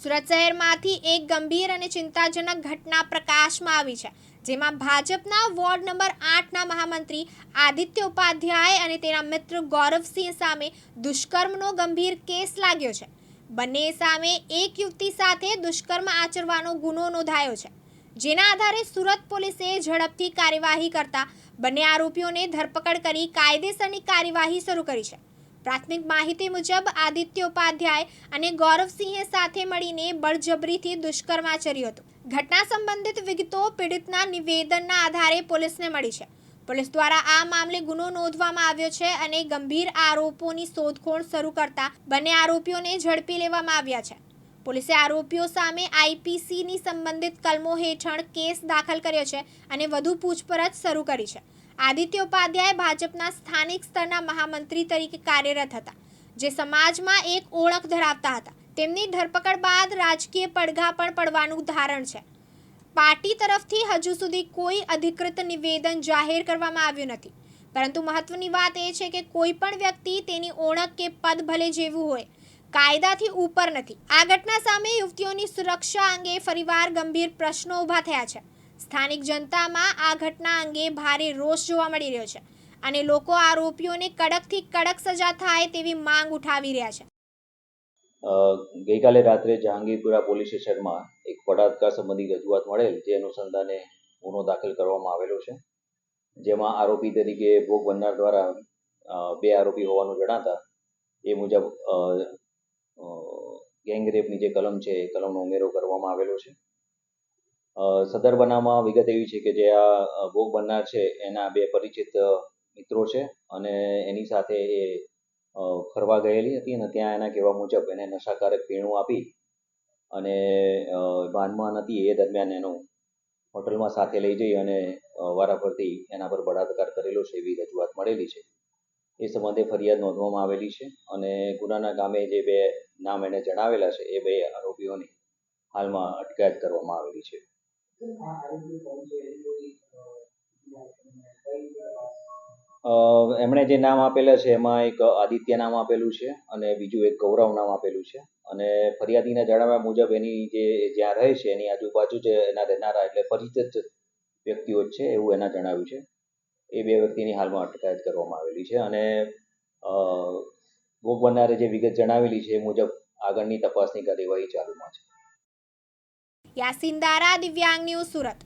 સુરત શહેરમાંથી એક ગંભીર અને ચિંતાજનક ઘટના પ્રકાશમાં આવી છે, જેમાં ભાજપના વોર્ડ નંબર 8ના મહામંત્રી આદિત્ય ઉપાધ્યાય અને તેના મિત્ર ગૌરવસિંહ સામે દુષ્કર્મનો ગંભીર કેસ લાગ્યો છે. બંને સામે એક યુવતી સાથે દુષ્કર્મ આચરવાનો ગુનો નોંધાયો છે, જેના આધારે સુરત પોલીસે ઝડપથી કાર્યવાહી કરતા બંને આરોપીઓને ધરપકડ કરી કાયદેસરની કાર્યવાહી શરૂ કરી છે. પ્રાથમિક માહિતી મુજબ આદિત્ય ઉપાધ્યાય અને ગૌરવસિંહે સાથે મળીને બળજબરીથી દુષ્કર્મ આચર્યું હતું. ઘટના સંબંધિત વિગતો પીડિતના નિવેદનના આધારે પોલીસને મળી છે. પોલીસ દ્વારા આ મામલે ગુનો નોંધવામાં આવ્યો છે અને ગંભીર આરોપોની શોધખોળ શરૂ કરતા બંને આરોપીઓને ઝડપી લેવામાં આવ્યા છે. પોલીસે આરોપીઓ સામે આઈપીસીની સંબંધિત કલમો હેઠળ કેસ દાખલ કર્યો છે અને વધુ પૂછપરછ શરૂ કરી છે. આદિત્ય ઉપાધ્યાય ભાજપના સ્થાનિક સ્તરના મહામંત્રી તરીકે કાર્યરત હતા, જે સમાજમાં એક ઓળખ ધરાવતા હતા. તેમની ધરપકડ બાદ રાજકીય પડઘા પણ પડવાનું ધારણ છે. પાર્ટી તરફથી હજુ સુધી કોઈ અધિકૃત નિવેદન જાહેર કરવામાં આવ્યું નથી, પરંતુ મહત્વની વાત એ છે કે કોઈ પણ વ્યક્તિ તેની ઓળખ કે પદ ભલે જેવું હોય, કાયદાથી ઉપર નથી. આ ઘટના સામે યુવતીઓની સુરક્ષા અંગે ફરીવાર ગંભીર પ્રશ્નો ઊભા થયા છે. સ્થાનિક જનતામાં આ ઘટના અંગે ભારે રોષ જોવા મળી રહ્યો છે અને લોકો આરોપીઓને કડકથી કડક સજા થાય તેવી માંગ ઉઠાવી રહ્યા છે. ગઈકાલે રાત્રે જહાંગીરપુરા પોલીસ સ્ટેશનમાં એક બળાત્કાર સંબંધી રજૂઆત મળેલ, જે અનુસંધાને ગુનો દાખલ કરવામાં આવેલો છે, જેમાં આરોપી તરીકે ભોગ બનનાર દ્વારા બે આરોપી હોવાનું જણાતા એ મુજબ ગેંગ રેપની જે કલમ છે એ કલમનો ઉમેરો કરવામાં આવેલો છે. સદર બનાવમાં વિગત એવી છે કે જે આ ભોગ બનનાર છે એના બે પરિચિત મિત્રો છે અને એની સાથે એ ફરવા ગયેલી હતી અને ત્યાં એના કહેવા મુજબ એને નશાકારક પીણું આપી અને ભાનમાં નથી એ દરમિયાન એનો હોટલમાં સાથે લઈ જઈ અને વારાફરતી એના પર બળાત્કાર કરેલો છે એવી રજૂઆત મળેલી છે. એ સંબંધે ફરિયાદ નોંધવામાં આવેલી છે અને ગુનાના કામે જે બે નામ એને જણાવેલા છે એ બે આરોપીઓની હાલમાં અટકાયત કરવામાં આવેલી છે. એમણે જે નામ આપેલા છે એમાં એક આદિત્ય નામ આપેલું છે અને બીજું એક ગૌરવ નામ આપેલું છે અને ફરિયાદીના જણાવ્યા મુજબ એની જે જ્યાં રહે છે એની આજુબાજુ જે એના રહેનારા એટલે પરિચિત વ્યક્તિઓ જ છે એવું એના જણાવ્યું છે. એ બે વ્યક્તિની હાલમાં અટકાયત કરવામાં આવેલી છે અને ભોગ બનનારે જે વિગત જણાવેલી છે એ મુજબ આગળની તપાસની કાર્યવાહી ચાલુમાં છે. યાસીન દારા, દિવ્યાંગ ન્યૂઝ, સુરત.